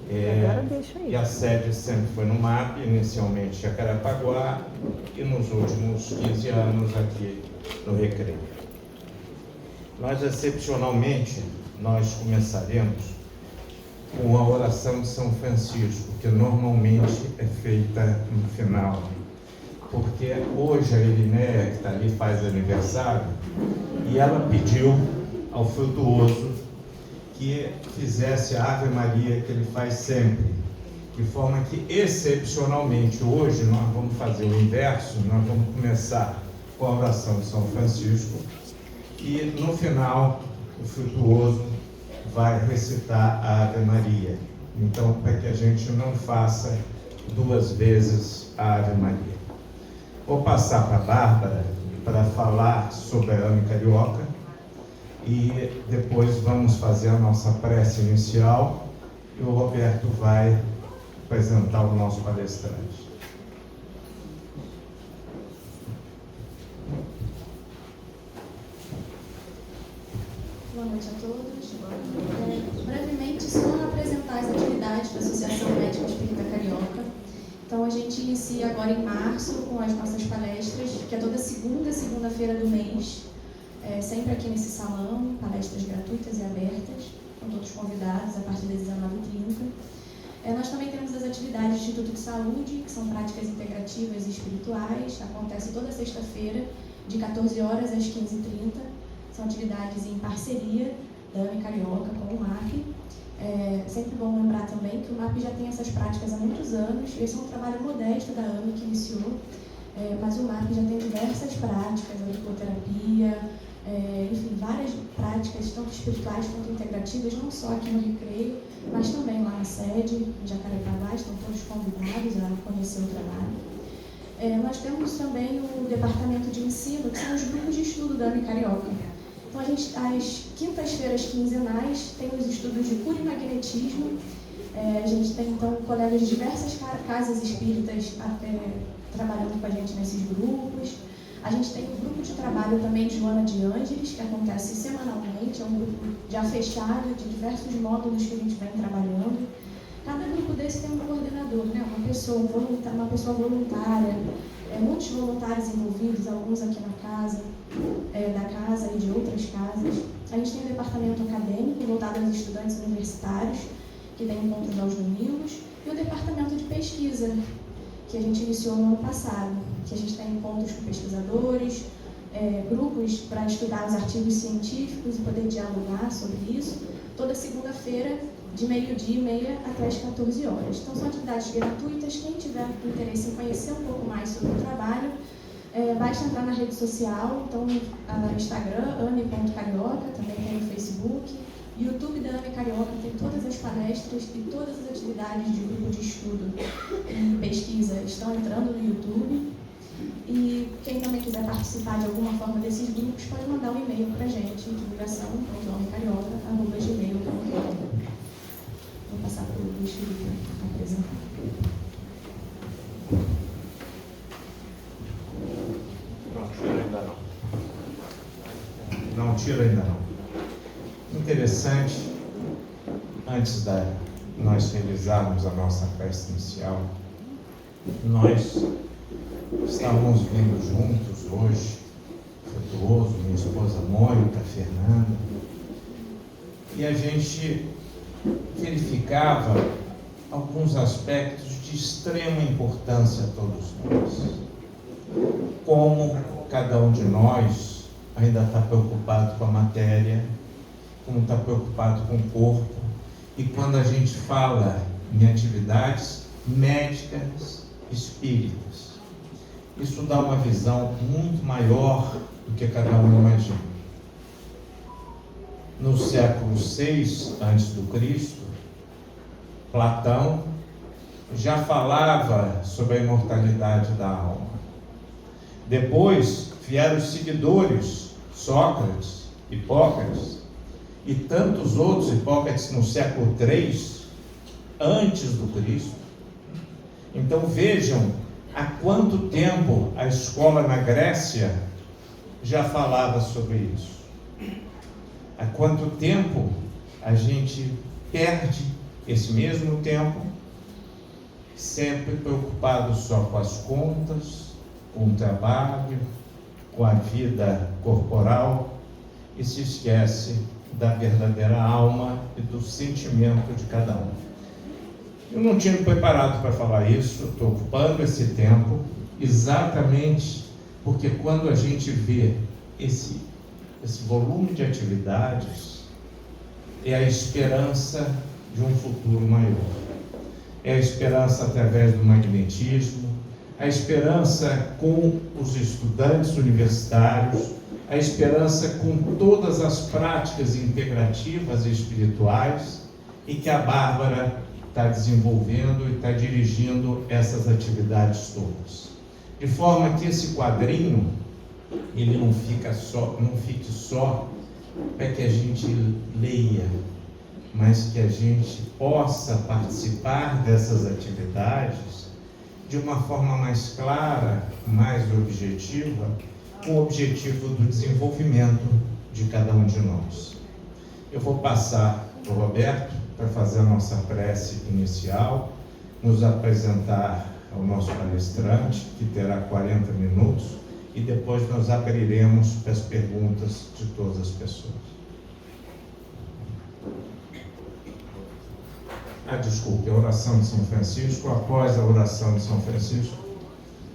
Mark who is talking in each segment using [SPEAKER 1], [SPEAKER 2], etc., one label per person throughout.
[SPEAKER 1] E a sede sempre foi no MAP, inicialmente Jacarepaguá, e nos últimos 15 anos aqui no Recreio. Nós, excepcionalmente, começaremos com a oração de São Francisco, que normalmente é feita no final, porque hoje a Irineia, que está ali, faz aniversário, e ela pediu ao Frutuoso que fizesse a Ave Maria que ele faz sempre, de forma que, excepcionalmente, hoje nós vamos fazer o inverso, nós vamos começar com a oração de São Francisco, e no final o Frutuoso vai recitar a Ave Maria. Então, para que a gente não faça duas vezes a Ave Maria. Vou passar para a Bárbara para falar sobre a AME Carioca e depois vamos fazer a nossa prece inicial e o Roberto vai apresentar o nosso palestrante.
[SPEAKER 2] Boa noite a todos. Brevemente, só apresentar as atividades da Associação Médica Espírita Carioca. Então, a gente inicia agora em março com as nossas palestras, que é toda segunda-feira do mês, sempre aqui nesse salão, palestras gratuitas e abertas, com todos convidados a partir das 19h30. Nós também temos as atividades do Instituto de Saúde, que são práticas integrativas e espirituais, acontece toda sexta-feira, de 14 horas às 15h30. São atividades em parceria da AME Carioca com o MAP. Sempre bom lembrar também que o MAP já tem essas práticas há muitos anos. Esse é um trabalho modesto da AME que iniciou, mas o MAP já tem diversas práticas, auriculoterapia, enfim, várias práticas, tanto espirituais quanto integrativas, não só aqui no Recreio, mas também lá na sede, em Jacarepaguá, estão todos convidados a conhecer o trabalho. Nós temos também o departamento de ensino, que são os grupos de estudo da AME Carioca. Então, às quintas-feiras quinzenais, tem os estudos de cura e magnetismo. A gente tem, então, colegas de diversas casas espíritas trabalhando com a gente nesses grupos. A gente tem um grupo de trabalho também de Joana de Ângeles, que acontece semanalmente, é um grupo já fechado, de diversos módulos que a gente vem trabalhando. Cada grupo desse tem um coordenador, né? uma pessoa voluntária, muitos voluntários envolvidos, alguns aqui na casa, da casa e de outras casas. A gente tem um departamento acadêmico voltado aos estudantes universitários, que tem encontros aos domingos, e o departamento de pesquisa, que a gente iniciou no ano passado, que a gente tem encontros com pesquisadores, grupos para estudar os artigos científicos e poder dialogar sobre isso, toda segunda-feira, de 12h30 até as 14 horas. Então, são atividades gratuitas. Quem tiver interesse em conhecer um pouco mais sobre o trabalho, basta entrar na rede social, então, no Instagram, ame.carioca, também tem no Facebook, YouTube da AME Carioca, tem todas as palestras e todas as atividades de grupo de estudo e pesquisa estão entrando no YouTube. E quem também quiser participar de alguma forma desses grupos, pode mandar um e-mail para a gente, divulgação.amecarioca@gmail.com. Vou passar para o Luiz Felipe apresentar.
[SPEAKER 1] Não tira ainda não. Interessante, antes de nós realizarmos a nossa prece inicial, nós estávamos vindo juntos hoje, Frutuoso, minha esposa Mônica, Fernanda, e a gente verificava alguns aspectos de extrema importância a todos nós. Como cada um de nós ainda está preocupado com a matéria, como está preocupado com o corpo, e quando a gente fala em atividades médicas espíritas, isso dá uma visão muito maior do que cada um imagina. No século VI a.C., Platão já falava sobre a imortalidade da alma. Depois vieram os seguidores, Sócrates, Hipócrates, e tantos outros, Hipócrates no século III antes do Cristo. Então vejam há quanto tempo a escola na Grécia já falava sobre isso. Há quanto tempo a gente perde esse mesmo tempo, sempre preocupado só com as contas, com o trabalho, com a vida corporal, e se esquece da verdadeira alma e do sentimento de cada um. Eu não tinha me preparado para falar isso, estou ocupando esse tempo exatamente porque quando a gente vê esse volume de atividades, é a esperança de um futuro maior. É a esperança através do magnetismo, a esperança com os estudantes universitários, a esperança com todas as práticas integrativas e espirituais, e que a Bárbara está desenvolvendo e está dirigindo essas atividades todas. De forma que esse quadrinho, ele não fique só para que a gente leia, mas que a gente possa participar dessas atividades de uma forma mais clara, mais objetiva, com o objetivo do desenvolvimento de cada um de nós. Eu vou passar para o Roberto para fazer a nossa prece inicial, nos apresentar ao nosso palestrante, que terá 40 minutos, e depois nós abriremos para as perguntas de todas as pessoas. Desculpe, a oração de São Francisco. Após a oração de São Francisco,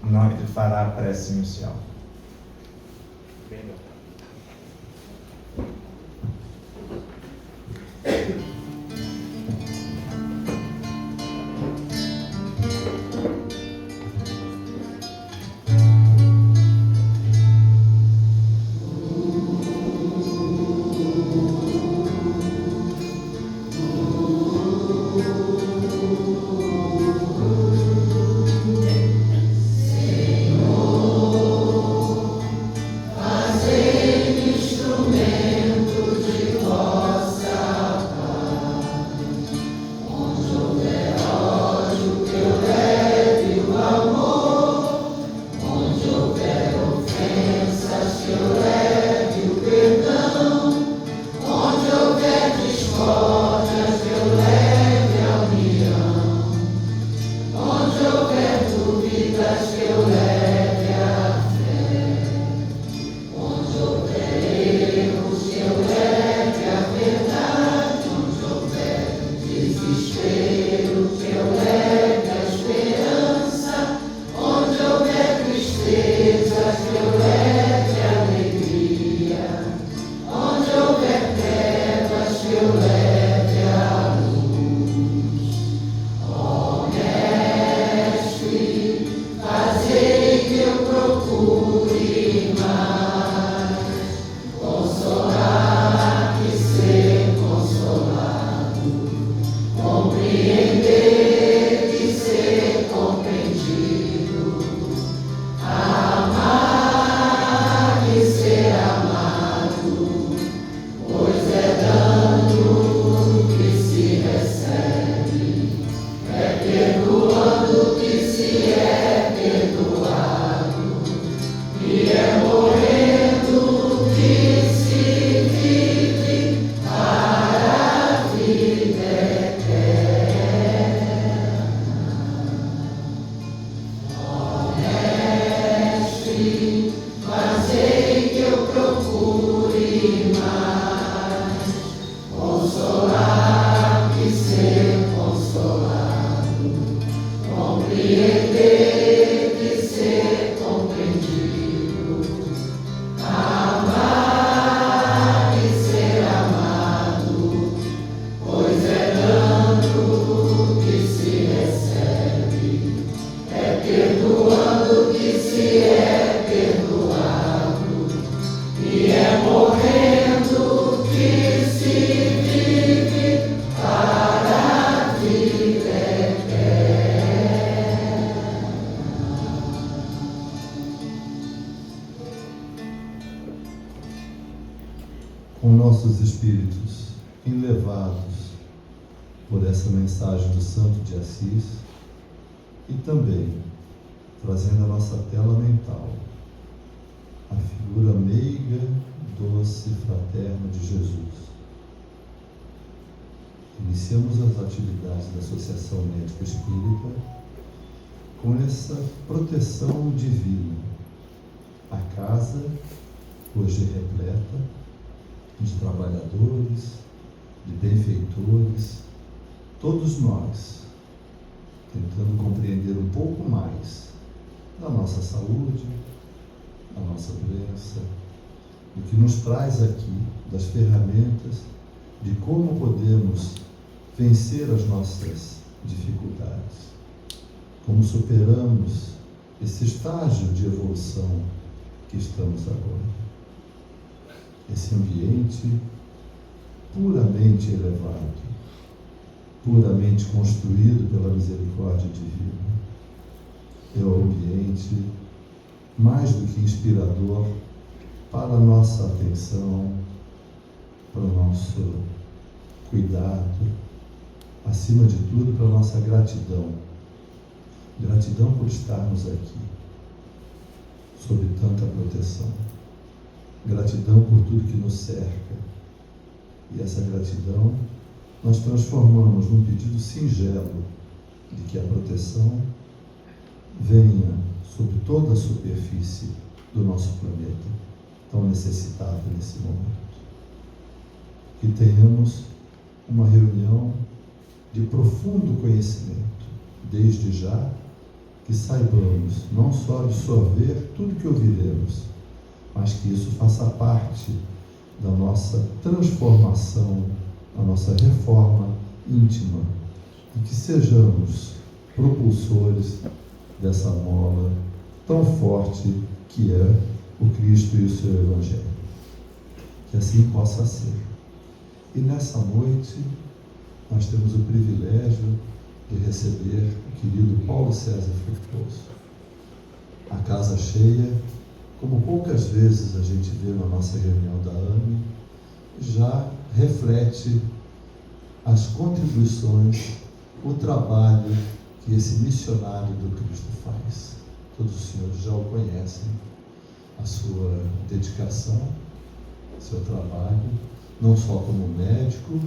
[SPEAKER 1] ele fará a prece inicial.
[SPEAKER 3] Com nossos espíritos enlevados por essa mensagem do Santo de Assis, e também trazendo a nossa tela mental a figura meiga, doce, fraterna de Jesus. Iniciamos as atividades da Associação Médica Espírita com essa proteção divina. A casa, hoje repleta de trabalhadores, de benfeitores, todos nós tentando compreender um pouco mais da nossa saúde, da nossa doença, o que nos traz aqui, das ferramentas de como podemos vencer as nossas dificuldades, como superamos esse estágio de evolução que estamos agora. Esse ambiente puramente elevado, puramente construído pela misericórdia divina, é o ambiente mais do que inspirador para a nossa atenção, para o nosso cuidado, acima de tudo, para a nossa gratidão. Gratidão por estarmos aqui, sob tanta proteção. Gratidão por tudo que nos cerca. E essa gratidão nós transformamos num pedido singelo de que a proteção venha sobre toda a superfície do nosso planeta, tão necessitado nesse momento. Que tenhamos uma reunião de profundo conhecimento, desde já, que saibamos não só absorver tudo que ouviremos, mas que isso faça parte da nossa transformação, da nossa reforma íntima, e que sejamos propulsores dessa mola tão forte que é o Cristo e o seu Evangelho. Que assim possa ser. E nessa noite, nós temos o privilégio de receber o querido Paulo César Frutuoso. A casa cheia, como poucas vezes a gente vê na nossa reunião da AME, já reflete as contribuições, o trabalho que esse missionário do Cristo faz. Todos os senhores já o conhecem, a sua dedicação, seu trabalho, não só como médico,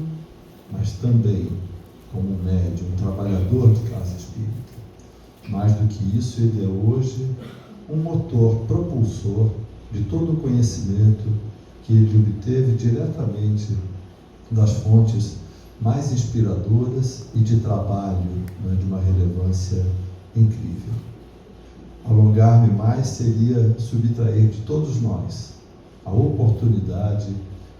[SPEAKER 3] mas também como médium, um trabalhador de casa espírita. Mais do que isso, ele é hoje um motor propulsor de todo o conhecimento que ele obteve diretamente das fontes mais inspiradoras e de trabalho, né, de uma relevância incrível. Alongar-me mais seria subtrair de todos nós a oportunidade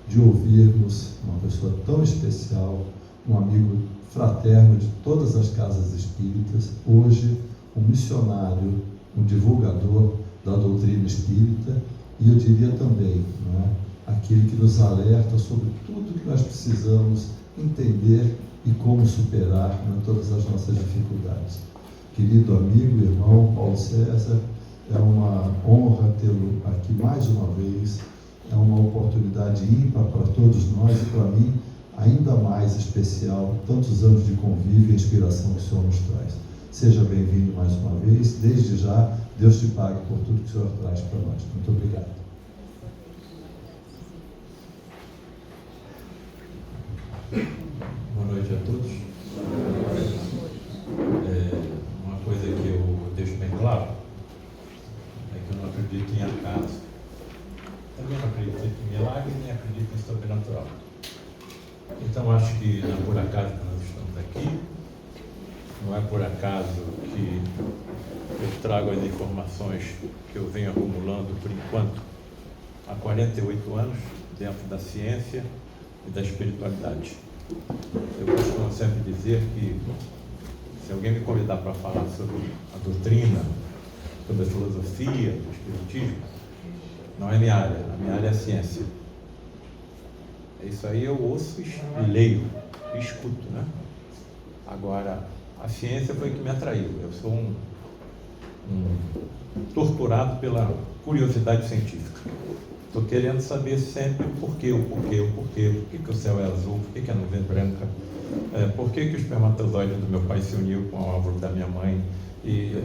[SPEAKER 3] de ouvirmos uma pessoa tão especial, um amigo fraterno de todas as casas espíritas, hoje um missionário, um divulgador da doutrina espírita, e eu diria também, né, aquele que nos alerta sobre tudo que nós precisamos entender e como superar, né, todas as nossas dificuldades. Querido amigo, irmão Paulo César, é uma honra tê-lo aqui mais uma vez, é uma oportunidade ímpar para todos nós e para mim ainda mais especial, tantos anos de convívio e inspiração que o Senhor nos traz. Seja bem-vindo mais uma vez, desde já, Deus te pague por tudo que o Senhor traz para nós. Muito obrigado.
[SPEAKER 4] Boa noite a todos. Uma coisa que eu deixo bem claro é que eu não acredito em acaso. Também não acredito em milagre, nem acredito em sobrenatural. Então acho que não é por acaso que nós estamos aqui, não é por acaso que eu trago as informações que eu venho acumulando por enquanto há 48 anos dentro da ciência e da espiritualidade. Eu costumo sempre dizer que se alguém me convidar para falar sobre a doutrina, sobre a filosofia, do espiritismo, não é minha área, a minha área é a ciência. É isso aí, eu ouço e leio, e escuto, né? Agora, a ciência foi que me atraiu. Eu sou um torturado pela curiosidade científica. Estou querendo saber sempre o porquê, por que o céu é azul, por que a nuvem é branca, por que o espermatozoide do meu pai se uniu com a óvulo da minha mãe e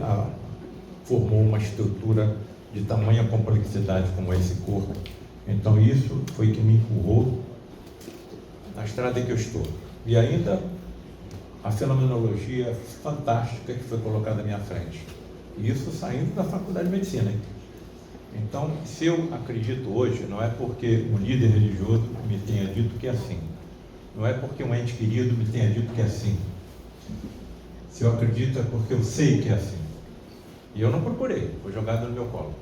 [SPEAKER 4] formou uma estrutura de tamanha complexidade como esse corpo. Então isso foi que me empurrou na estrada que eu estou. E ainda a fenomenologia fantástica que foi colocada à minha frente. Isso saindo da faculdade de medicina. Hein? Então, se eu acredito hoje, não é porque um líder religioso me tenha dito que é assim. Não é porque um ente querido me tenha dito que é assim. Se eu acredito é porque eu sei que é assim. E eu não procurei, foi jogado no meu colo.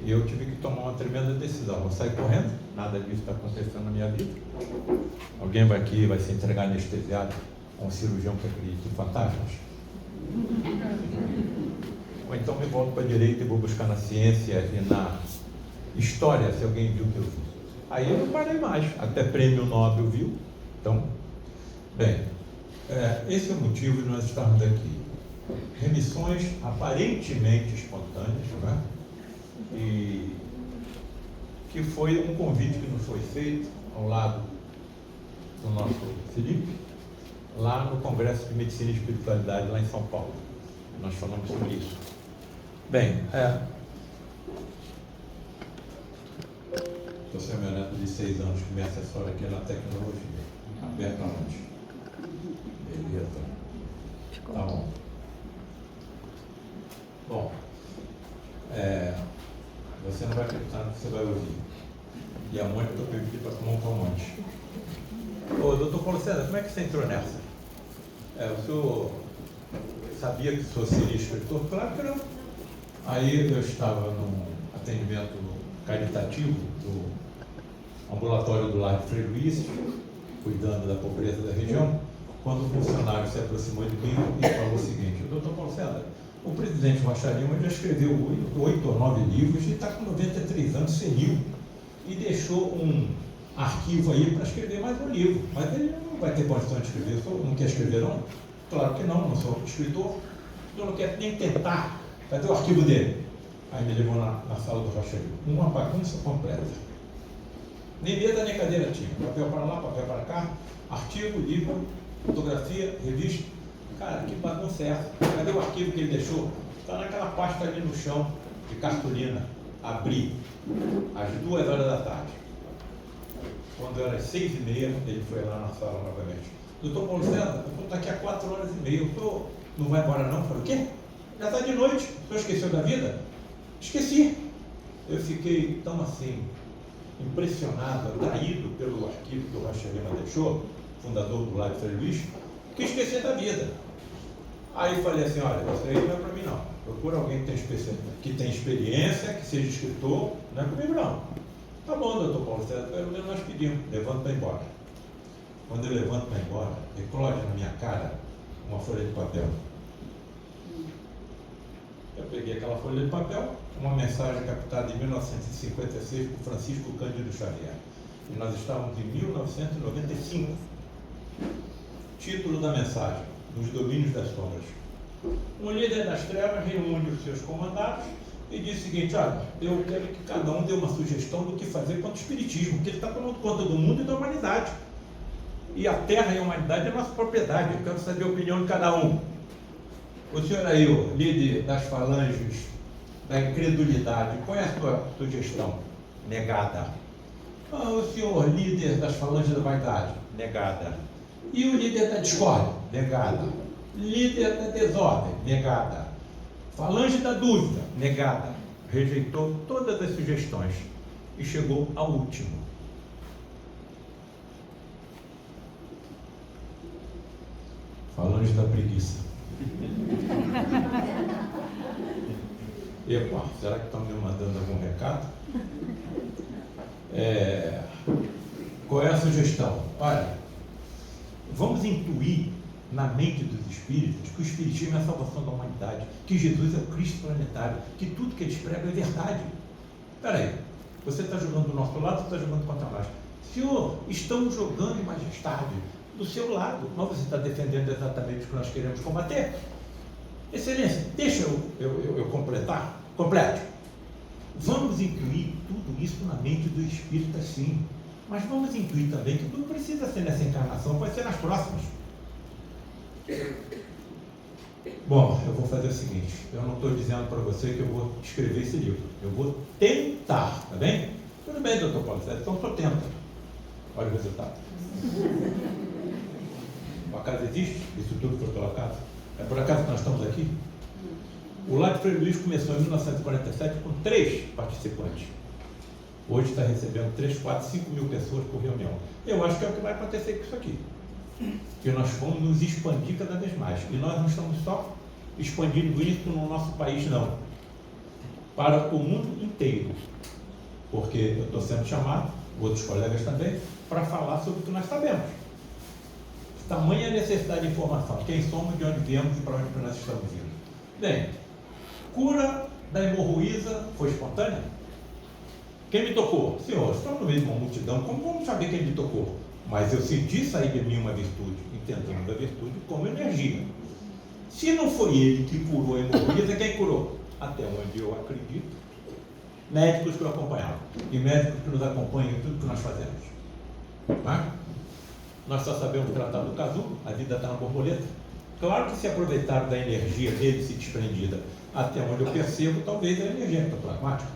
[SPEAKER 4] E eu tive que tomar uma tremenda decisão. Vou sair correndo, nada disso está acontecendo na minha vida. Alguém vai aqui e vai se entregar anestesiado a um cirurgião que acredita em fantasmas? Ou então me volto para a direita e vou buscar na ciência e na história, se alguém viu o que eu vi. Aí eu não parei mais, até prêmio Nobel viu. Então, bem, esse é o motivo de nós estarmos aqui. Remissões aparentemente espontâneas, não é? E que foi um convite que nos foi feito ao lado do nosso Felipe, lá no Congresso de Medicina e Espiritualidade, lá em São Paulo. Nós falamos sobre isso. Bem, estou sendo meu neto de 6 anos que me assessora aqui na tecnologia. Abertamente. Beleza. Tá bom. Bom, você não vai acreditar no que você vai ouvir. E a Mônica eu pedi para tomar um calmante. Ô, doutor Paulo César, como é que você entrou nessa? O senhor sabia que o senhor seria escritor? Claro que não. Aí eu estava num atendimento caritativo do ambulatório do Lar de Frei Luís, cuidando da pobreza da região, quando o funcionário se aproximou de mim e falou o seguinte: doutor Paulo César, o presidente Rocha Lima já escreveu 8 ou 9 livros e está com 93 anos, senil, e deixou um arquivo aí para escrever mais um livro, mas ele não vai ter condição de escrever. Não quer escrever não? Claro que não sou escritor, eu não quero nem tentar. Cadê o arquivo dele? Aí me levou na sala do Rocha Lima, uma bagunça completa, nem mesa nem cadeira tinha, papel para lá, papel para cá, artigo, livro, fotografia, revista. Cara, que bagunça é essa? Cadê o arquivo que ele deixou? Está naquela pasta ali no chão de cartolina. Abri às 2 horas da tarde. Quando era às 6h30, ele foi lá na sala novamente. Doutor Paulo César, eu estou aqui há 4 horas e meia. Não vai embora não? Eu falei, o quê? Já está de noite. O senhor esqueceu da vida? Esqueci. Eu fiquei tão assim, impressionado, atraído pelo arquivo que o Rocha Lima deixou, fundador do Lar de Frei Luís, que esqueci da vida. Aí falei assim, olha, isso aí não é para mim não. Procura alguém que tem experiência, que seja escritor, não é comigo não. Tá bom, doutor Paulo César, pelo menos nós pedimos, levanta para ir embora. Quando eu levanto para ir embora, eclode na minha cara uma folha de papel. Eu peguei aquela folha de papel, uma mensagem captada em 1956 por Francisco Cândido Xavier. E nós estávamos em 1995. Título da mensagem: Nos domínios das sombras. Um líder das trevas reúne os seus comandados e diz o seguinte: olha, eu quero que cada um dê uma sugestão do que fazer contra o espiritismo, porque ele está tomando conta do mundo e da humanidade. E a terra e a humanidade é nossa propriedade. Eu quero saber a opinião de cada um. O senhor aí, o líder das falanges da incredulidade, qual é a sua sugestão? Negada. O senhor, líder das falanges da vaidade? Negada. E o líder da discórdia? Negada. Líder da desordem? Negada. Falange da dúvida? Negada. Rejeitou todas as sugestões e chegou ao último. Falange da preguiça. Epa, será que estão me mandando algum recado? Qual é a sugestão? Olha, vamos intuir na mente dos espíritos que o espiritismo é a salvação da humanidade, que Jesus é o Cristo planetário, que tudo que eles pregam é verdade. Espera aí, você está jogando do nosso lado ou está jogando contra nós? Senhor, estamos jogando, majestade, do seu lado, mas você está defendendo exatamente o que nós queremos combater. Excelência, deixa eu completar. Complete. Vamos incluir tudo isso na mente do espírita, sim. Mas vamos incluir também que tudo precisa ser nessa encarnação, pode ser nas próximas. Bom, eu vou fazer o seguinte, eu não estou dizendo para você que eu vou escrever esse livro. Eu vou tentar, tá bem? Tudo bem, doutor Paulo César, então estou tentando. Olha o resultado. casa existe, isso tudo foi pela casa. É por acaso que nós estamos aqui? O Lar de Frei Luís começou em 1947 com 3 participantes. Hoje está recebendo 3, 4, 5 mil pessoas por reunião. Eu acho que é o que vai acontecer com isso aqui. Que nós vamos nos expandir cada vez mais. E nós não estamos só expandindo isso no nosso país, não. Para o mundo inteiro. Porque eu estou sendo chamado, outros colegas também, para falar sobre o que nós sabemos. Tamanha necessidade de informação. Quem somos, de onde viemos e para onde nós estamos indo. Bem, cura da hemorroísa foi espontânea? Quem me tocou? Senhor, estamos no meio de uma multidão, como vamos saber quem me tocou? Mas eu senti sair de mim uma virtude, entendendo a virtude como energia. Se não foi ele que curou a hemorroísa, quem curou? Até onde eu acredito, médicos que o acompanhavam. E médicos que nos acompanham em tudo que nós fazemos. Tá? Nós só sabemos tratar do casulo, a vida está na borboleta. Claro que se aproveitaram da energia dele se desprendida, até onde eu percebo, talvez a energia ectoplasmática.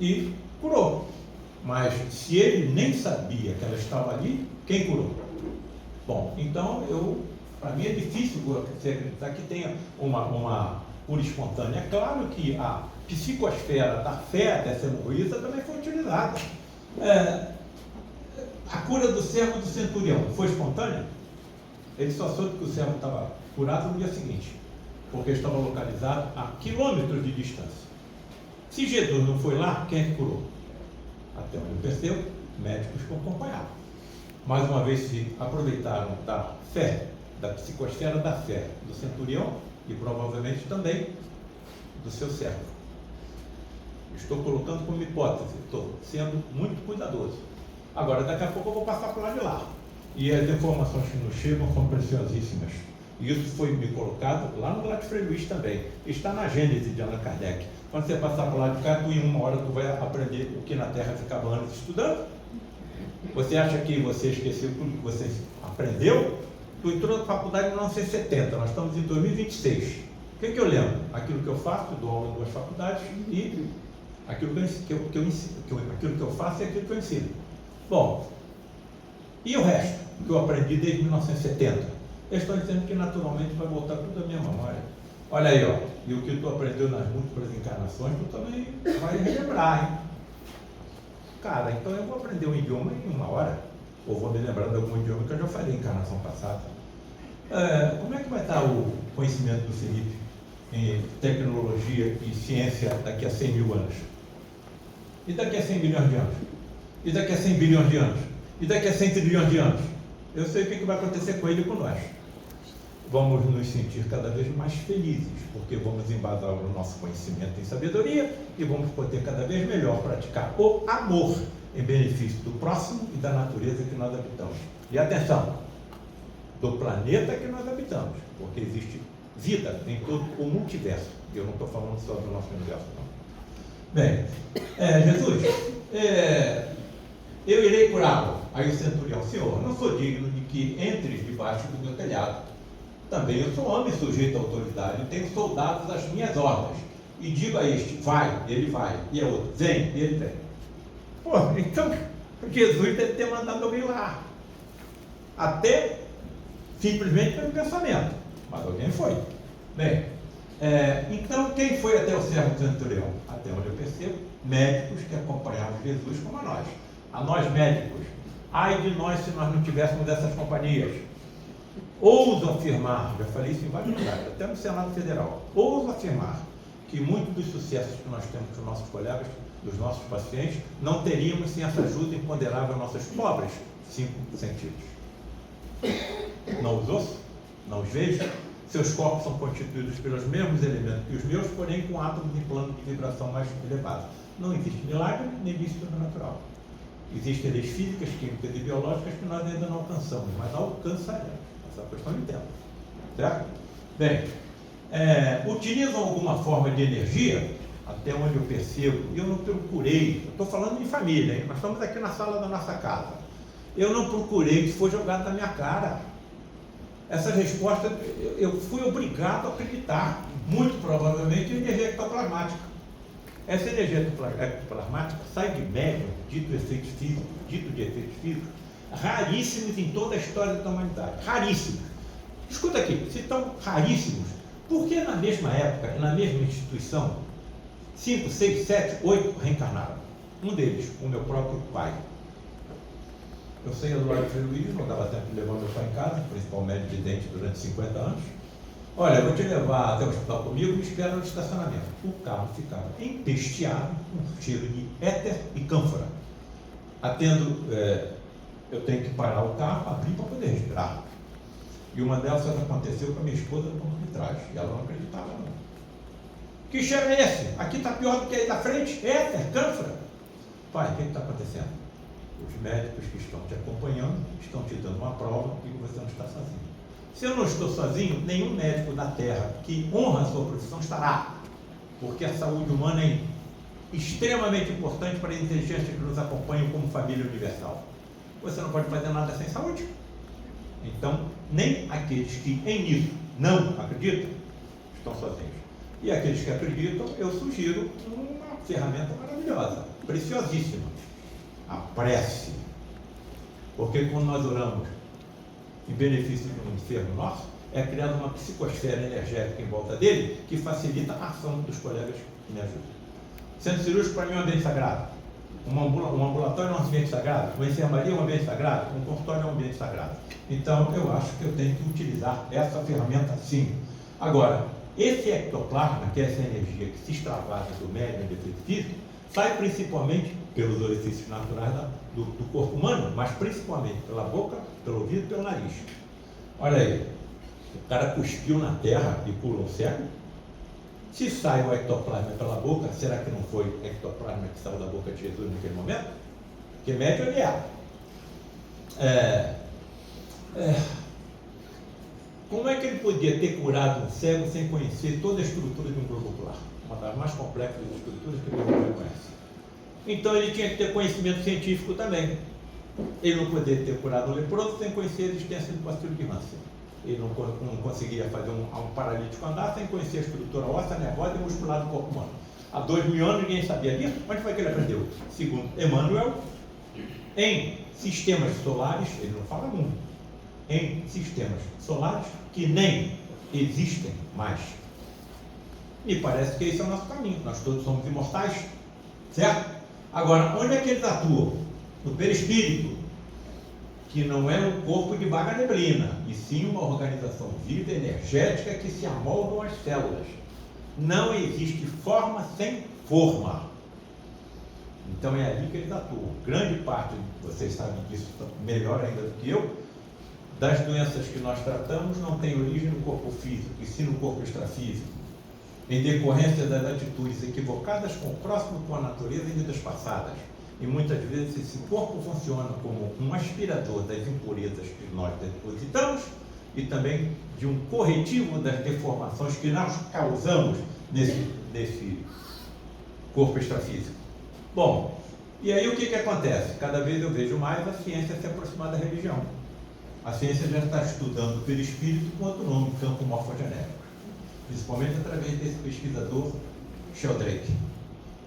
[SPEAKER 4] E curou. Mas se ele nem sabia que ela estava ali, quem curou? Bom, então para mim é difícil você acreditar que tenha uma cura espontânea. É claro que a psicosfera da fé dessa hemorroísa também foi utilizada. A cura do servo do centurião foi espontânea? Ele só soube que o servo estava curado no dia seguinte, porque estava localizado a quilômetros de distância. Se Jesus não foi lá, quem é que curou? Até onde eu percebo, médicos que o acompanhavam. Mais uma vez se aproveitaram da fé, da psicosfera da fé do centurião e provavelmente também do seu servo. Estou colocando como hipótese, estou sendo muito cuidadoso. Agora, daqui a pouco eu vou passar por lá de lá. E as informações que nos chegam são preciosíssimas. E isso foi me colocado lá no Lar de Frei Luís também. Está na Gênese de Allan Kardec. Quando você passar por lá de cá, em 1 hora tu vai aprender o que na Terra ficava anos estudando. Você acha que você esqueceu tudo que você aprendeu? Tu entrou na faculdade em 1970, nós estamos em 2026. O que eu lembro? Aquilo que eu faço, dou aula em 2 faculdades, e aquilo que eu faço e aquilo que eu ensino. Bom, e o resto que eu aprendi desde 1970? Eu estou dizendo que naturalmente vai voltar tudo à minha memória. Olha aí, ó, e o que tu aprendeu nas múltiplas encarnações, tu também vai relembrar, hein? Cara, então eu vou aprender um idioma em 1 hora, ou vou me lembrar de algum idioma que eu já falei em encarnação passada. Como é que vai estar o conhecimento do Felipe em tecnologia e ciência daqui a 100 mil anos? E daqui a 100 milhões de anos? E daqui a 100 bilhões de anos? E daqui a 100 trilhões de anos? Eu sei o que vai acontecer com ele e com nós. Vamos nos sentir cada vez mais felizes, porque vamos embasar o nosso conhecimento em sabedoria e vamos poder cada vez melhor praticar o amor em benefício do próximo e da natureza que nós habitamos. E atenção, do planeta que nós habitamos, porque existe vida em todo o multiverso. Eu não estou falando só do nosso universo, não. Bem, Jesus, eu irei curá-lo. Aí o centurião, Senhor, não sou digno de que entres debaixo do meu telhado. Também eu sou homem sujeito à autoridade, tenho soldados às minhas ordens. E digo a este, vai, ele vai. E a outro, vem, ele vem. Pô, então Jesus deve ter mandado alguém lá. Até simplesmente pelo pensamento. Mas alguém foi. Bem, então quem foi até o servo do centurião? Até onde eu percebo, médicos que acompanhavam Jesus como a nós. A nós médicos. Ai de nós se nós não tivéssemos essas companhias. Ouso afirmar, já falei isso em vários lugares, até no Senado Federal, ouso afirmar que muitos dos sucessos que nós temos com os nossos colegas, dos nossos pacientes, não teríamos sem essa ajuda imponderável aos nossos pobres 5 sentidos. Não os ouço, não os vejo, seus corpos são constituídos pelos mesmos elementos que os meus, porém com átomos em plano de vibração mais elevado. Não existe milagre, nem existe sobrenatural. Existem leis físicas, químicas e biológicas que nós ainda não alcançamos, mas alcançaremos. Essa questão de tempo, certo? Bem, utilizam alguma forma de energia, até onde eu percebo, e eu não procurei, eu estou falando em família, hein? Nós estamos aqui na sala da nossa casa, eu não procurei que foi jogado na minha cara. Essa resposta, eu fui obrigado a acreditar, muito provavelmente, em energia ectoplasmática. Essa energia ectoplasmática sai de médium, dito de efeitos físicos, raríssimos em toda a história da humanidade. Raríssimos. Escuta aqui, se estão raríssimos, por que na mesma época, na mesma instituição, 5, 6, 7, 8 reencarnaram? Um deles, o meu próprio pai. Eu saía do Largo Frei Luís, não dava tempo de levar meu pai em casa, principal médico de dente durante 50 anos. Olha, eu vou te levar até o hospital comigo e me espera no estacionamento. O carro ficava empesteado com cheiro de éter e cânfora. Eu tenho que parar o carro, abrir para poder respirar. E uma delas aconteceu com a minha esposa no banco de trás, e ela não acreditava não. Que cheiro é esse? Aqui está pior do que aí da frente, éter, cânfora. Pai, o que está acontecendo? Os médicos que estão te acompanhando estão te dando uma prova e você não está sozinho. Se eu não estou sozinho, nenhum médico da Terra que honra a sua profissão estará, porque a saúde humana é extremamente importante para a inteligência que nos acompanha como família universal. Você não pode fazer nada sem saúde. Então, nem aqueles que em nisso não acreditam, estão sozinhos. E aqueles que acreditam, eu sugiro uma ferramenta maravilhosa, preciosíssima, a prece. Porque quando nós oramos em benefício de um enfermo nosso, é criada uma psicosfera energética em volta dele que facilita a ação dos colegas que me ajudam. Centro cirúrgico para mim é um ambiente sagrado, um ambulatório é um ambiente sagrado, uma enfermaria é um ambiente sagrado, um consultório é um ambiente sagrado. Então eu acho que eu tenho que utilizar essa ferramenta sim. Agora, esse ectoplasma, que é essa energia que se extravasa do médium de efeito físico, sai principalmente pelos orifícios naturais do corpo humano, mas principalmente pela boca, pelo ouvido e pelo nariz. Olha aí, o cara cuspiu na terra e pulou cego. Se sai o ectoplasma pela boca, será que não foi o ectoplasma que saiu da boca de Jesus naquele momento? Que médium ele é. Como é que ele podia ter curado um cego sem conhecer toda a estrutura de um globo ocular? Uma das mais complexas estruturas que o mundo conhece. Então ele tinha que ter conhecimento científico também. Ele não poderia ter curado um leproso sem conhecer a existência do bacilo de Hansen. Ele não conseguia fazer um paralítico andar sem conhecer a estrutura óssea, nervosa e muscular do corpo humano. Há 2000 anos ninguém sabia disso. Onde foi que ele aprendeu? Segundo Emmanuel, em sistemas solares, ele não fala mundo, em sistemas solares que nem existem mais. Me parece que esse é o nosso caminho. Nós todos somos imortais, certo? Agora, onde é que eles atuam? No perispírito, que não é um corpo de vaga neblina, e sim uma organização viva, energética, que se amoldam às células. Não existe forma sem forma. Então é ali que eles atuam. Grande parte, vocês sabem disso melhor ainda do que eu, das doenças que nós tratamos não tem origem no corpo físico, e sim no corpo extrafísico, em decorrência das atitudes equivocadas com o próximo, com a natureza em vidas passadas. E muitas vezes esse corpo funciona como um aspirador das impurezas que nós depositamos e também de um corretivo das deformações que nós causamos nesse corpo extrafísico. Bom, e aí o que acontece? Cada vez eu vejo mais a ciência se aproximar da religião. A ciência já está estudando o perispírito com outro nome, campo morfogenético, principalmente através desse pesquisador Sheldrake.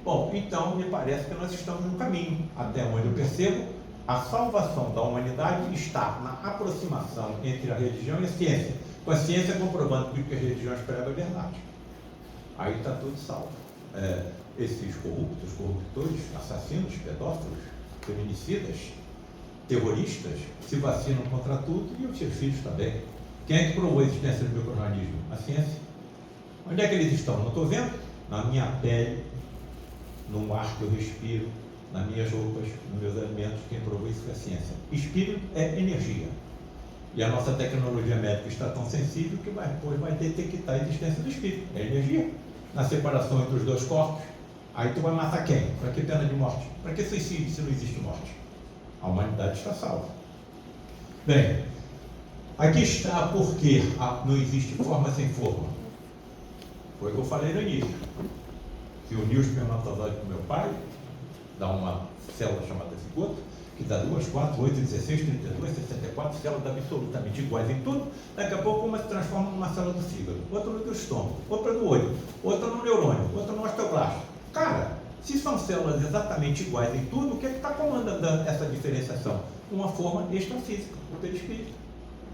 [SPEAKER 4] Bom, então me parece que nós estamos no caminho, até onde eu percebo, a salvação da humanidade está na aproximação entre a religião e a ciência, com a ciência comprovando que as religiões pregam a verdade. Aí está tudo salvo. Esses corruptos, corruptores, assassinos, pedófilos, feminicidas, terroristas, se vacinam contra tudo e os seus filhos também. Quem é que provou a existência do microorganismo? A ciência. Onde é que eles estão? Não estou vendo? Na minha pele, no ar que eu respiro, nas minhas roupas, nos meus alimentos. Quem provou isso foi a ciência. Espírito é energia. E a nossa tecnologia médica está tão sensível que depois vai detectar a existência do espírito. É energia. Na separação entre os dois corpos, aí tu vai matar quem? Para que pena de morte? Para que suicídio se não existe morte? A humanidade está salva. Bem, aqui está porque não existe forma sem forma. Foi o que eu falei no início. Se unir os espermatozoides com meu pai, dá uma célula chamada zigoto, que dá 2, 4, 8, 16, 32, 64 células absolutamente iguais em tudo. Daqui a pouco uma se transforma numa célula do fígado, outra no estômago, outra no olho, outra no neurônio, outra no osteoblasto. Cara, se são células exatamente iguais em tudo, o que é que está comandando essa diferenciação? uma forma extrafísica, o perispírito.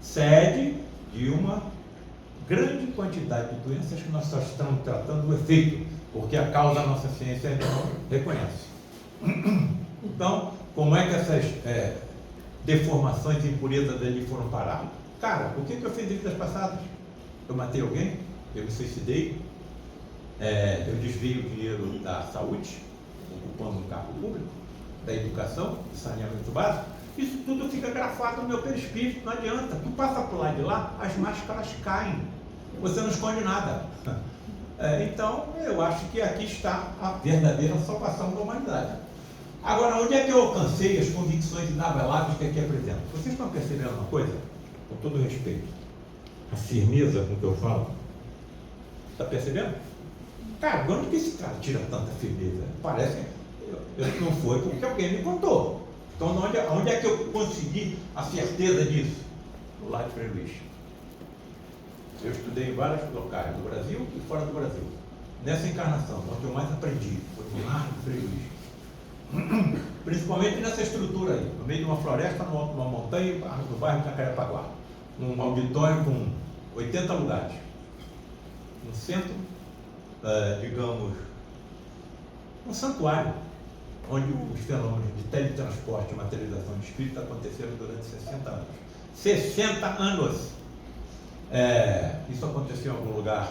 [SPEAKER 4] Sede de uma grande quantidade de doenças que nós só estamos tratando o efeito, porque a causa a nossa ciência ainda não reconhece. Então, como é que essas deformações e impurezas dele foram parar? Cara, o que eu fiz em vidas passadas? Eu matei alguém? Eu me suicidei? Eu desviei o dinheiro da saúde, ocupando um cargo público, da educação, do saneamento básico? Isso tudo fica grafado no meu perispírito, não adianta. Tu passa por lá de lá, as máscaras caem. Você não esconde nada. Então, eu acho que aqui está a verdadeira salvação da humanidade. Agora, onde é que eu alcancei as convicções inabeláveis que aqui apresento? Vocês estão percebendo uma coisa? Com todo respeito. A firmeza com que eu falo. Está percebendo? Cara, de onde que esse cara tira tanta firmeza? Parece que não foi porque alguém me contou. Então, onde é que eu consegui a certeza disso? No Lar de Frei Luís. Eu estudei em vários locais, do Brasil e fora do Brasil. Nessa encarnação, onde eu mais aprendi foi no Lar de Frei Luís. Principalmente nessa estrutura aí, no meio de uma floresta, numa montanha, no bairro de Jacarepaguá. Um auditório com 80 lugares. No centro, digamos, um santuário, onde os fenômenos de teletransporte e materialização de espírito aconteceram durante 60 anos. 60 anos! Isso aconteceu em algum lugar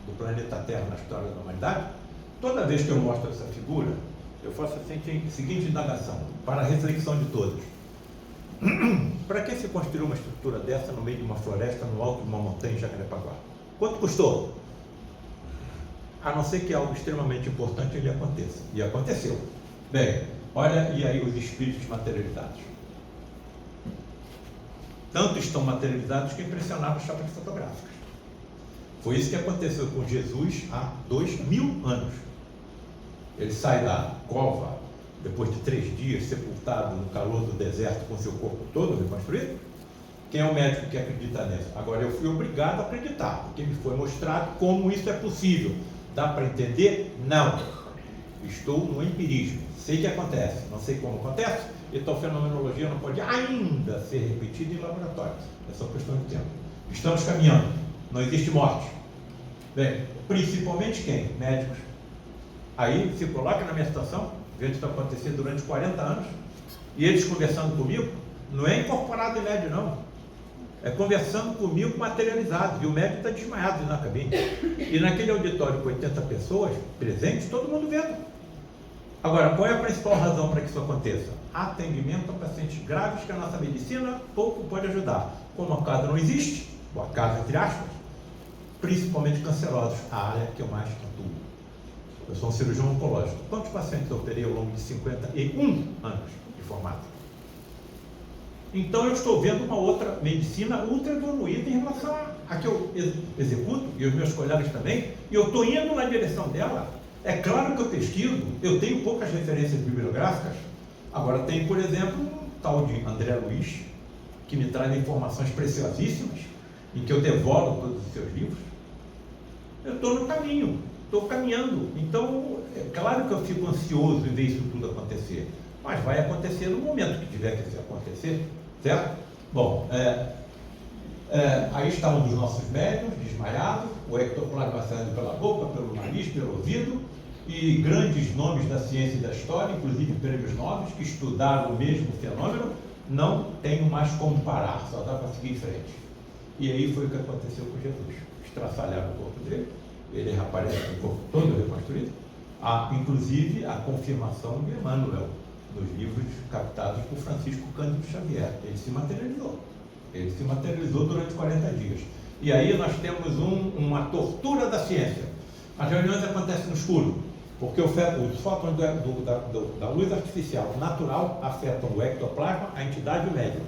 [SPEAKER 4] do planeta Terra na história da humanidade? Toda vez que eu mostro essa figura, eu faço a seguinte indagação, para a reflexão de todos. Para que se construiu uma estrutura dessa no meio de uma floresta, no alto de uma montanha em Jacarepaguá? Quanto custou? A não ser que algo extremamente importante ele aconteça. E aconteceu. Bem, olha e aí os espíritos materializados. Tanto estão materializados que impressionaram as chapas fotográficas. Foi isso que aconteceu com Jesus há 2000 anos. Ele sai da cova, depois de 3 dias, sepultado no calor do deserto, com seu corpo todo reconstruído. Quem é o médico que acredita nisso? Agora, eu fui obrigado a acreditar, porque me foi mostrado como isso é possível. Dá para entender? Não. Estou no empirismo. Sei que acontece, não sei como acontece, então a fenomenologia não pode ainda ser repetida em laboratório. É só questão de tempo. Estamos caminhando. Não existe morte. Bem, principalmente quem? Médicos. Aí se coloca na minha situação, vendo isso acontecer durante 40 anos, e eles conversando comigo, não é incorporado em médio não, é conversando comigo materializado, e o médico está desmaiado na cabine. E naquele auditório com 80 pessoas presentes, todo mundo vendo. Agora, qual é a principal razão para que isso aconteça? Atendimento a pacientes graves que a nossa medicina pouco pode ajudar. Como a casa não existe, ou a casa entre aspas, principalmente cancerosos, a área que eu mais atuo. Eu sou um cirurgião oncológico. Quantos pacientes eu operei ao longo de 51 anos de formato? Então eu estou vendo uma outra medicina ultra evoluída em relação a que eu executo, e os meus colegas também, e eu estou indo na direção dela. É claro que eu pesquiso, eu tenho poucas referências bibliográficas. Agora tem, por exemplo, um tal de André Luiz, que me traz informações preciosíssimas, em que eu devoro todos os seus livros. Eu estou no caminho. Estou caminhando, então é claro que eu fico ansioso em ver isso tudo acontecer, mas vai acontecer no momento que tiver que acontecer, certo? Bom, aí estão os nossos médiuns desmaiados, o ectoplasma saindo pela boca, pelo nariz, pelo ouvido, e grandes nomes da ciência e da história, inclusive prêmios nobres, que estudaram o mesmo fenômeno, não tenho mais como parar, só dá para seguir em frente. E aí foi o que aconteceu com Jesus, estraçalharam o corpo dele, ele aparece com o corpo todo reconstruído. Há, inclusive, a confirmação de Emmanuel, nos livros captados por Francisco Cândido Xavier. Ele se materializou. Ele se materializou durante 40 dias. E aí nós temos uma tortura da ciência. As reuniões acontecem no escuro, porque os fótons da luz artificial natural afetam o ectoplasma, a entidade e o médium.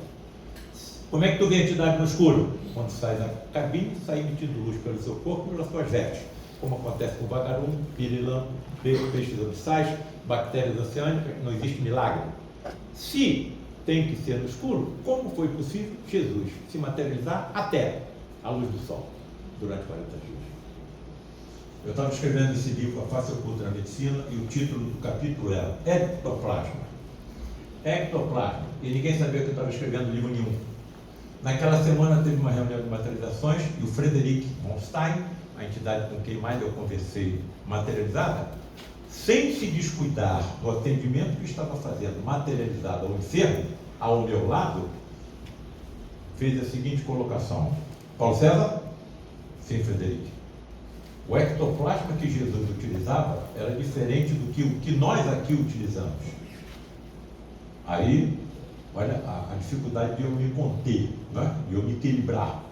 [SPEAKER 4] Como é que tu vê a entidade no escuro? Quando sai da cabine, sai emitindo luz pelo seu corpo e pelas suas vestes, como acontece com o vagarume, pirilampo, peixes abissais, bactérias oceânicas, não existe milagre. Se tem que ser no escuro, como foi possível Jesus se materializar até a luz do sol durante 40 dias? Eu estava escrevendo esse livro, A Face Oculta da Medicina, e o título do capítulo era Ectoplasma. ectoplasma. E ninguém sabia que eu estava escrevendo livro nenhum. Naquela semana teve uma reunião de materializações e o Frederic von Stein, a entidade com quem mais eu conversei materializada, sem se descuidar do atendimento que estava fazendo materializado ao enfermo, ao meu lado, fez a seguinte colocação: Paulo César? Sim, Frederic. O ectoplasma que Jesus utilizava era diferente do que o que nós aqui utilizamos. Aí, olha a dificuldade de eu me conter, né? De eu me equilibrar.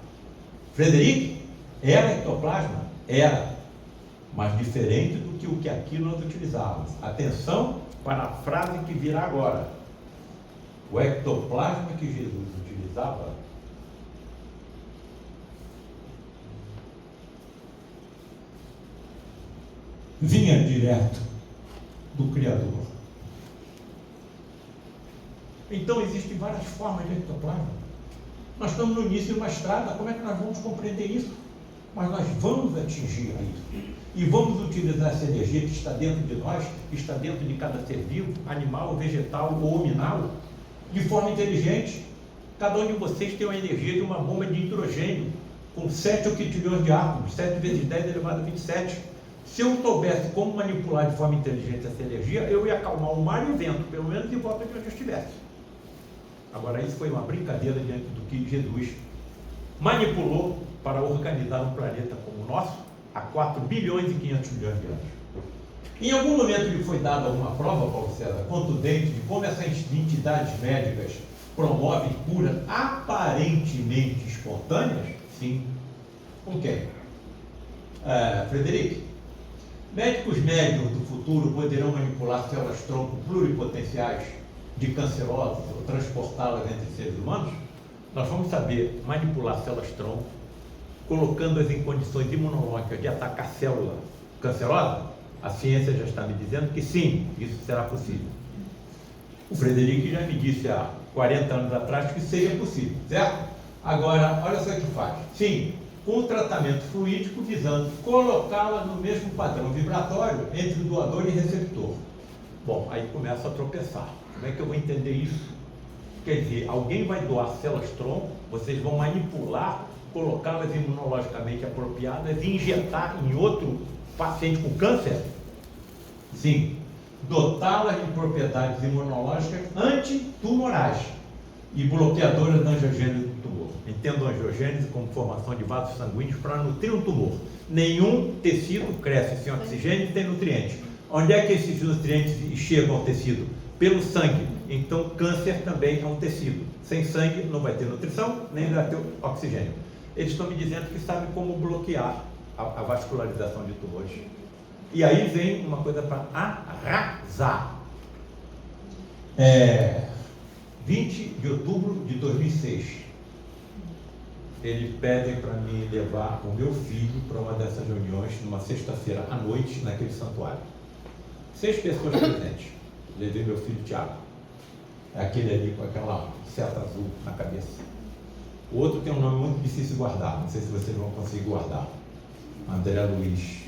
[SPEAKER 4] Frederic, era ectoplasma? Era, mas diferente do que o que aqui nós utilizávamos. Atenção para a frase que virá agora. O ectoplasma que Jesus utilizava vinha direto do Criador. Então existem várias formas de ectoplasma. Nós estamos no início de uma estrada, como é que nós vamos compreender isso? Mas nós vamos atingir a isso. E vamos utilizar essa energia que está dentro de nós, que está dentro de cada ser vivo, animal, vegetal ou hominal, de forma inteligente. Cada um de vocês tem uma energia de uma bomba de hidrogênio, com 7 octilhões de átomos, 7 vezes 10 elevado a 27. Se eu soubesse como manipular de forma inteligente essa energia, eu ia acalmar o mar e o vento, pelo menos em volta de onde eu estivesse. Agora, isso foi uma brincadeira diante do que Jesus manipulou para organizar um planeta como o nosso há 4 bilhões e 500 milhões de anos. Em algum momento lhe foi dada alguma prova, Paulo César, contundente de como essas entidades médicas promovem curas aparentemente espontâneas? Sim. Com quem? Frederic, médicos médiums do futuro poderão manipular células-tronco pluripotenciais de cancerosas ou transportá-las entre seres humanos? Nós vamos saber manipular células-tronco, colocando-as em condições imunológicas de atacar a célula cancerosa? A ciência já está me dizendo que sim, isso será possível. O Frederic já me disse há 40 anos atrás que seria possível, certo? Agora, olha só o que faz. Sim, com o tratamento fluídico visando colocá-la no mesmo padrão vibratório entre o doador e receptor. Bom, aí começa a tropeçar. Como é que eu vou entender isso? Quer dizer, alguém vai doar células-tronco, vocês vão manipular, colocá-las imunologicamente apropriadas e injetar em outro paciente com câncer? Sim. Dotá-las de propriedades imunológicas antitumorais e bloqueadoras da angiogênese do tumor. Entendo a angiogênese como formação de vasos sanguíneos para nutrir um tumor. Nenhum tecido cresce sem oxigênio e tem nutrientes. Onde é que esses nutrientes chegam ao tecido? Pelo sangue. Então, câncer também é um tecido. Sem sangue não vai ter nutrição, nem vai ter oxigênio. Eles estão me dizendo que sabem como bloquear a vascularização de tumores. E aí vem uma coisa para arrasar. 20 de outubro de 2006, eles pedem para mim levar o meu filho para uma dessas reuniões, numa sexta-feira à noite, naquele santuário. 6 pessoas presentes. Levei meu filho Tiago, aquele ali com aquela seta azul na cabeça. O outro tem um nome muito difícil de guardar, não sei se vocês vão conseguir guardar. André Luiz.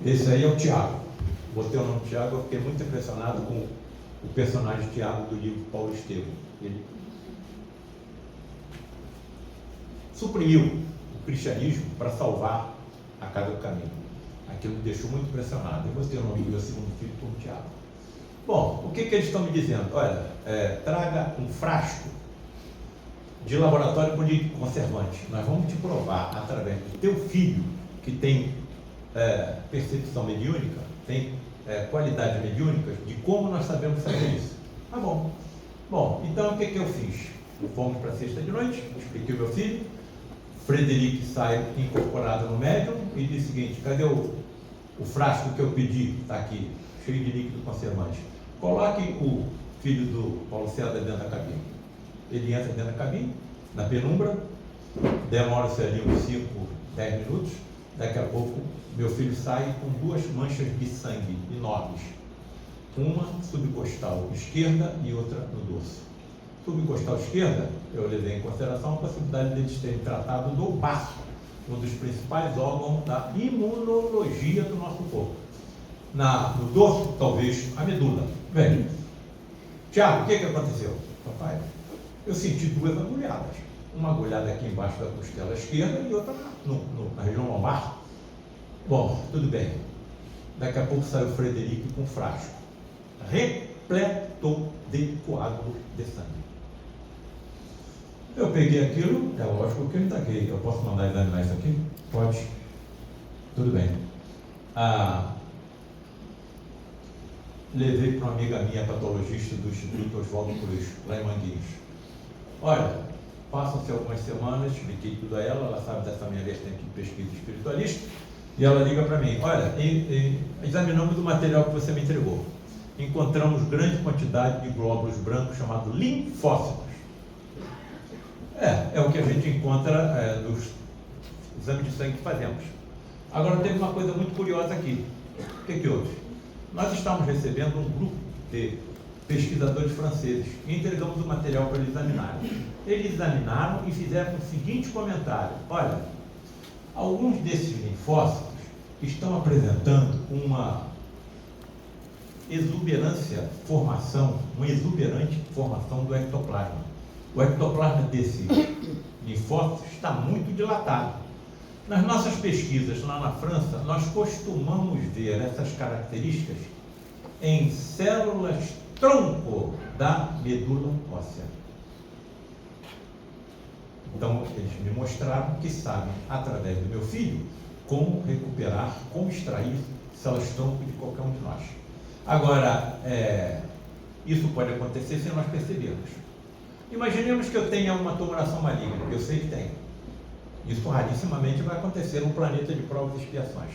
[SPEAKER 4] Esse aí é o Tiago. Botei o nome Tiago, eu fiquei muito impressionado com o personagem Tiago do livro Paulo Estevam. Ele suprimiu o cristianismo para salvar a Casa do Caminho. Aquilo me deixou muito impressionado. Eu botei o nome do meu segundo filho como Tiago. Bom, o que eles estão me dizendo? Olha, traga um frasco de laboratório com conservante. Nós vamos te provar, através do teu filho, que tem percepção mediúnica, tem qualidades mediúnicas, de como nós sabemos fazer isso. Tá bom. Bom, então o que eu fiz? Fomos para a sexta de noite, expliquei ao meu filho, Frederic sai incorporado no médium e diz o seguinte: cadê o frasco que eu pedi? Está aqui, cheio de líquido conservante. Coloque o filho do Paulo César dentro da cabine. Ele entra dentro da cabine, na penumbra, demora-se ali uns 5, 10 minutos, daqui a pouco meu filho sai com 2 manchas de sangue enormes, uma subcostal esquerda e outra no dorso. Subcostal esquerda, eu levei em consideração a possibilidade deles terem tratado do baço, um dos principais órgãos da imunologia do nosso corpo. No dorso, talvez a medula, Bem, Tiago, o que aconteceu? Papai, eu senti 2 agulhadas. Uma agulhada aqui embaixo da costela esquerda e outra na região lombar. Bom, tudo bem. Daqui a pouco saiu o Frederico com um frasco repleto de coágulos de sangue. Eu peguei aquilo, é lógico que eu indaguei. Eu posso mandar examinar isso aqui? Pode. Tudo bem. Levei para uma amiga minha, patologista do Instituto Oswaldo Cruz, lá em Manguinhos. Olha, passam-se algumas semanas, expliquei tudo a ela, ela sabe dessa minha vertente de pesquisa espiritualista, e ela liga para mim, olha, examinamos o material que você me entregou. Encontramos grande quantidade de glóbulos brancos chamados linfócitos. É o que a gente encontra nos exames de sangue que fazemos. Agora, teve uma coisa muito curiosa aqui. O que houve? Nós estamos recebendo um grupo de pesquisadores franceses e entregamos o material para eles examinarem. Eles examinaram e fizeram o seguinte comentário: olha, alguns desses linfócitos estão apresentando uma exuberante formação do ectoplasma. O ectoplasma desse linfócito está muito dilatado. Nas nossas pesquisas lá na França, nós costumamos ver essas características em células tronco da medula óssea. Então, eles me mostraram que sabem, através do meu filho, como recuperar, como extrair células tronco de qualquer um de nós. Agora, isso pode acontecer sem nós percebermos. Imaginemos que eu tenha uma tumoração maligna, eu sei que tem. Isso rarissimamente vai acontecer num planeta de provas e expiações.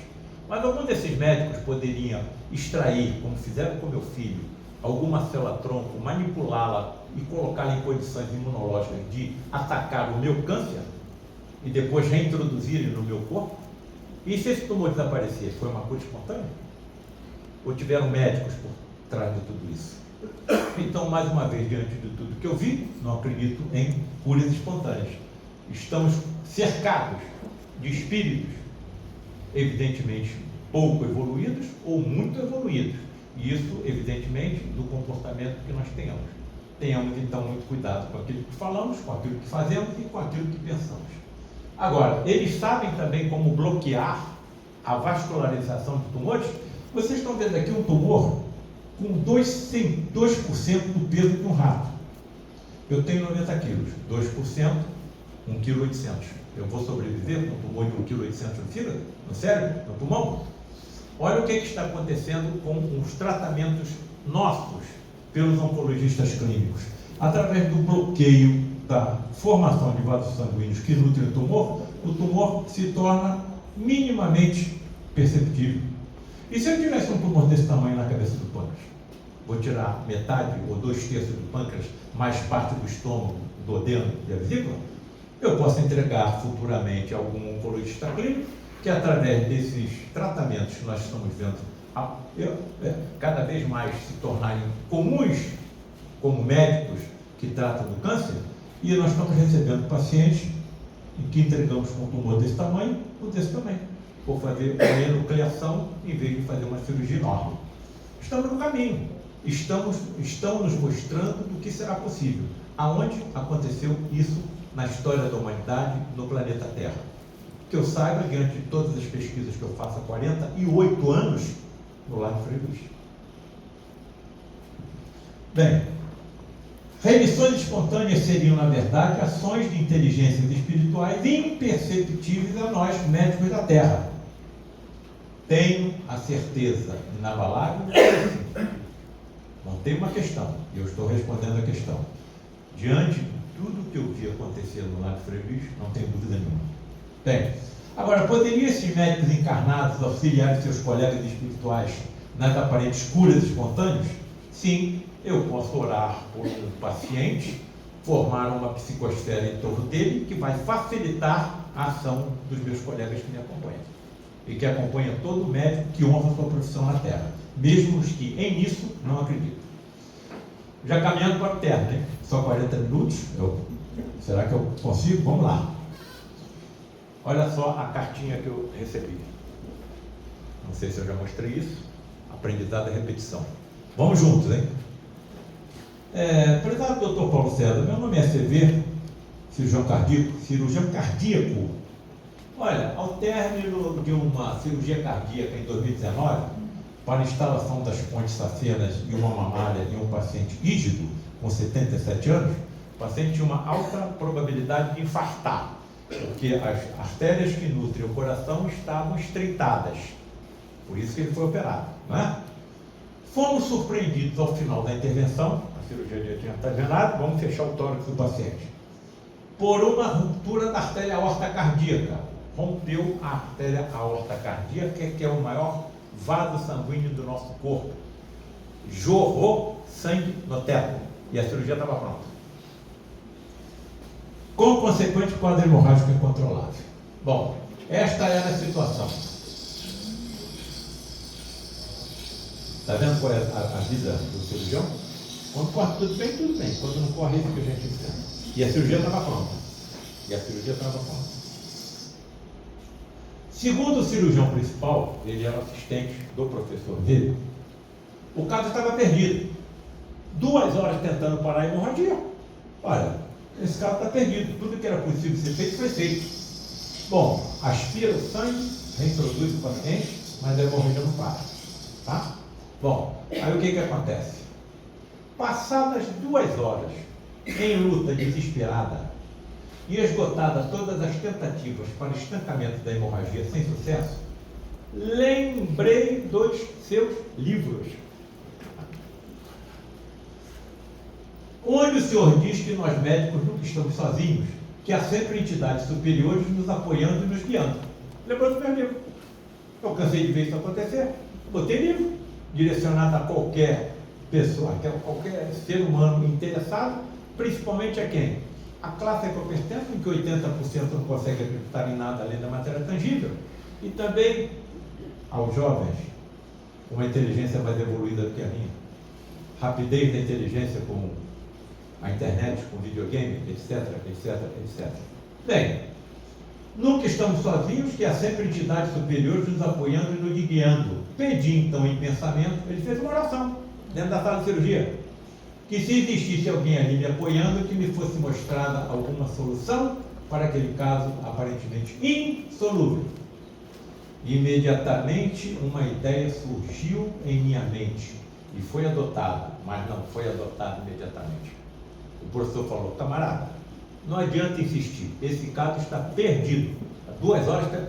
[SPEAKER 4] Mas algum desses médicos poderiam extrair, como fizeram com meu filho, alguma célula-tronco, manipulá-la e colocá-la em condições imunológicas de atacar o meu câncer e depois reintroduzir ele no meu corpo? E se esse tumor desaparecer, foi uma cura espontânea? Ou tiveram médicos por trás de tudo isso? Então, mais uma vez, diante de tudo que eu vi, não acredito em curas espontâneas. Estamos cercados de espíritos, evidentemente, pouco evoluídos ou muito evoluídos. E isso, evidentemente, do comportamento que nós tenhamos. Tenhamos, então, muito cuidado com aquilo que falamos, com aquilo que fazemos e com aquilo que pensamos. Agora, eles sabem também como bloquear a vascularização de tumores. Vocês estão vendo aqui um tumor com 2% do peso de um rato. Eu tenho 90 quilos, 2%, 1,8 kg. Eu vou sobreviver com um tumor de 1,8 kg no fígado, no cérebro, no pulmão? Olha o que está acontecendo com os tratamentos nossos pelos oncologistas clínicos. Através do bloqueio da formação de vasos sanguíneos que nutrem o tumor se torna minimamente perceptível. E se eu tivesse um tumor desse tamanho na cabeça do pâncreas? Vou tirar metade ou 2/3 do pâncreas, mais parte do estômago, do duodeno e a vesícula? Eu posso entregar futuramente a algum oncologista clínico que, através desses tratamentos que nós estamos vendo cada vez mais se tornarem comuns como médicos que tratam do câncer, e nós estamos recebendo pacientes em que entregamos com um tumor desse tamanho ou desse tamanho. Vou fazer uma enucleação em vez de fazer uma cirurgia enorme. Estamos no caminho. Estão nos mostrando do que será possível. Aonde aconteceu isso na história da humanidade no planeta Terra? Que eu saiba, diante de todas as pesquisas que eu faço há 48 anos, no Largo Frei Luís. Bem, remissões espontâneas seriam, na verdade, ações de inteligências espirituais imperceptíveis a nós, médicos da Terra. Tenho a certeza inabalável que não tem uma questão, e eu estou respondendo a questão. Diante de tudo que eu vi acontecer no Largo Frei Luís, não tenho dúvida nenhuma. Bem, agora, poderiam esses médicos encarnados auxiliar seus colegas espirituais nas aparentes curas espontâneas? Sim, eu posso orar por um paciente, formar uma psicosfera em torno dele, que vai facilitar a ação dos meus colegas que me acompanham. E que acompanha todo médico que honra sua profissão na Terra, mesmo os que em isso não acreditam. Já caminhando para a Terra, né? Só 40 minutos, será que eu consigo? Vamos lá. Olha só a cartinha que eu recebi. Não sei se eu já mostrei isso. Aprendizado é repetição. Vamos juntos, hein? Prezado doutor Paulo César, meu nome é CV, cirurgião cardíaco. Olha, ao término de uma cirurgia cardíaca em 2019, para instalação das pontes sacenas e uma mamária em um paciente rígido, com 77 anos, o paciente tinha uma alta probabilidade de infartar, porque as artérias que nutrem o coração estavam estreitadas. Por isso que ele foi operado, não é? Fomos surpreendidos ao final da intervenção, a cirurgia já tinha terminado, vamos fechar o tórax do paciente, por uma ruptura da artéria aorta cardíaca. Rompeu a artéria aorta cardíaca, que é o maior vaso sanguíneo do nosso corpo. Jorrou sangue no teto e a cirurgia estava pronta. Com consequente quadro hemorrágico incontrolável. Bom, esta era a situação. Está vendo qual é a vida do cirurgião? Quando corre tudo bem, tudo bem. Quando não corre, isso que a gente enfrenta. E a cirurgia estava pronta. Segundo o cirurgião principal, ele era assistente do professor V, o caso estava perdido. 2 horas tentando parar a hemorragia. Olha, esse caso está perdido. Tudo que era possível ser feito, foi feito. Bom, aspira o sangue, reintroduz o paciente, mas a hemorragia não para. Tá? Bom, aí o que acontece? Passadas 2 horas, em luta desesperada, e esgotadas todas as tentativas para estancamento da hemorragia sem sucesso, lembrei dos seus livros, onde o senhor diz que nós médicos nunca estamos sozinhos, que há sempre entidades superiores nos apoiando e nos guiando. Lembrou do meu livro? Eu cansei de ver isso acontecer. Botei livro, direcionado a qualquer pessoa, a qualquer ser humano interessado, principalmente a quem? A classe que eu pertenço, em que 80% não consegue acreditar em nada além da matéria tangível, e também aos jovens, com uma inteligência mais evoluída do que a minha, rapidez da inteligência com a internet, com videogame, etc. Bem, nunca estamos sozinhos, que há sempre entidades superiores nos apoiando e nos guiando. Pedi então em pensamento, ele fez uma oração dentro da sala de cirurgia, que se existisse alguém ali me apoiando, que me fosse mostrada alguma solução para aquele caso aparentemente insolúvel. Imediatamente uma ideia surgiu em minha mente e foi adotada, mas não foi adotada imediatamente. O professor falou: camarada, não adianta insistir, esse caso está perdido. Há 2 horas,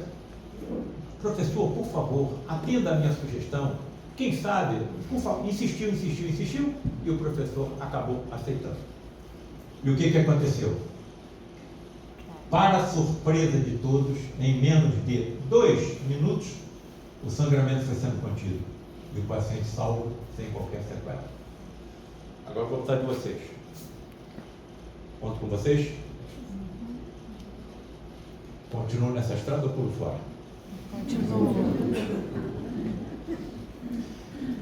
[SPEAKER 4] professor, por favor, atenda a minha sugestão. Quem sabe, por favor, insistiu, e o professor acabou aceitando. E o que aconteceu? Para a surpresa de todos, em menos de 2 minutos, o sangramento foi sendo contido e o paciente salvo sem qualquer sequela. Agora vou precisar de vocês. Conto com vocês? Continuo nessa estrada ou pulo fora?
[SPEAKER 5] Continuo.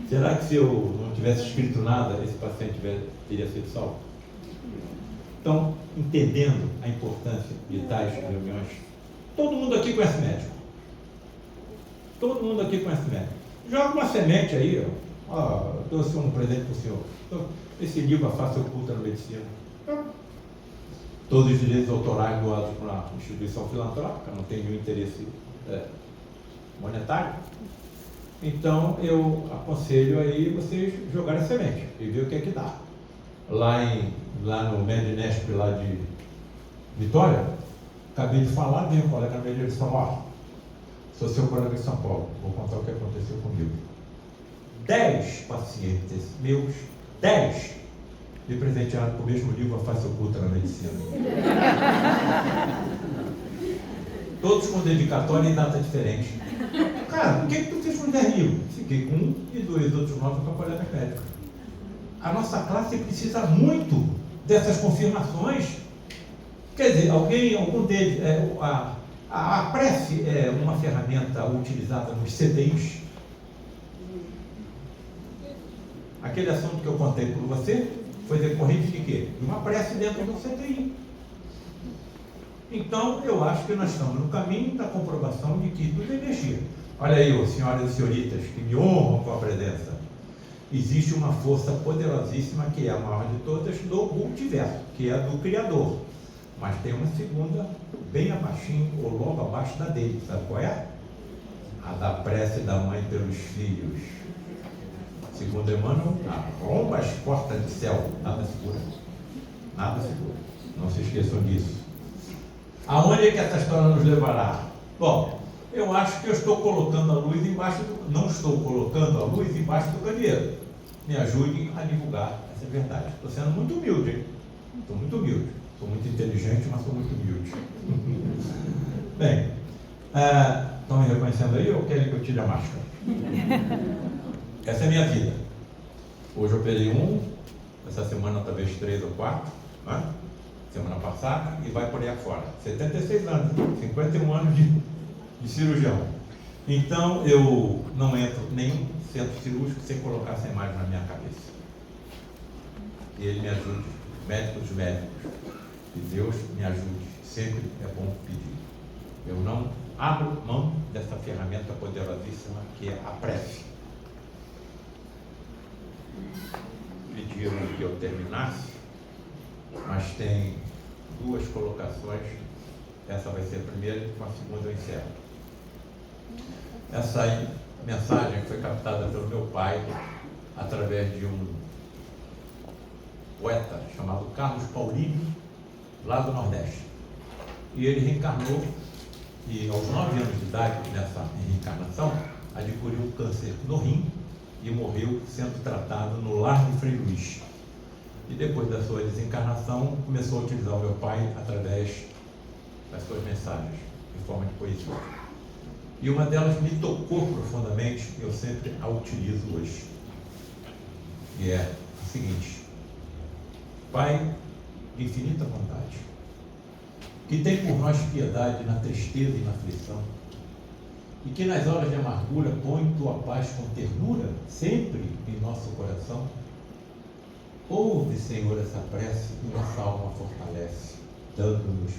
[SPEAKER 4] Será que se eu não tivesse escrito nada, esse paciente teria sido salvo? Então, entendendo a importância de tais reuniões, todo mundo aqui conhece médico. Joga uma semente aí, ó. Eu trouxe um presente para o senhor. Então, esse livro, A Face Oculta na Medicina. Todos os direitos autorais doados para uma instituição filantrópica, não tem nenhum interesse monetário. Então, eu aconselho aí vocês jogarem a semente e ver o que é que dá. Lá no Medinesp, lá de Vitória, acabei de falar, veio um colega meu de São Paulo. Sou seu colega de São Paulo, vou contar o que aconteceu comigo. 10 pacientes meus, 10, me presentearam com o mesmo livro, A Face Oculta na Medicina. Todos com dedicatória e data diferente. Cara, o que tu fez com o 10 livros? Fiquei com 1 e 2 outros 9 com a colega médica. A nossa classe precisa muito dessas confirmações. Quer dizer, algum deles, a prece é uma ferramenta utilizada nos CDIs. Aquele assunto que eu contei por você foi decorrente de quê? De uma prece dentro do CDI. Então, eu acho que nós estamos no caminho da comprovação de que tudo é energia. Olha aí, senhoras e senhoritas, que me honram com a presença. existe uma força poderosíssima que é a maior de todas do multiverso, que é a do Criador. Mas tem uma segunda, bem abaixinho, ou logo abaixo da dele. Sabe qual é? A da prece da mãe pelos filhos. Segundo Emmanuel, arromba as portas do céu. Nada segura. Nada segura. Não se esqueçam disso. Aonde é que essa história nos levará? Bom, eu acho que eu estou colocando a luz embaixo do... Não estou colocando a luz embaixo do candeeiro. Me ajudem a divulgar essa verdade. Estou sendo muito humilde, hein? Estou muito humilde. Sou muito inteligente, mas sou muito humilde. Bem, estão me reconhecendo aí ou querem que eu tire a máscara? Essa é a minha vida. Hoje eu operei essa semana talvez 3 ou 4, né? Semana passada, e vai por aí afora. 76 anos, 51 anos de cirurgião. Então eu não entro em nenhum centro cirúrgico sem colocar essa imagem na minha cabeça. Que ele me ajude, médicos dos médicos. Que Deus me ajude. Sempre é bom pedir. Eu não abro mão dessa ferramenta poderosíssima que é a prece. Pediram que eu terminasse, mas tem 2 colocações. Essa vai ser a primeira e com a segunda eu encerro. Essa mensagem foi captada pelo meu pai através de um poeta chamado Carlos Paulino, lá do Nordeste. E ele reencarnou e aos 9 anos de idade, nessa reencarnação, adquiriu um câncer no rim e morreu sendo tratado no lar de Frei Luís. E depois da sua desencarnação, começou a utilizar o meu pai através das suas mensagens, em forma de poesia. E uma delas me tocou profundamente, e eu sempre a utilizo hoje. E é a seguinte: Pai de infinita bondade, que tem por nós piedade na tristeza e na aflição, e que nas horas de amargura põe tua paz com ternura sempre em nosso coração. Ouve, Senhor, essa prece e nossa alma fortalece, dando-nos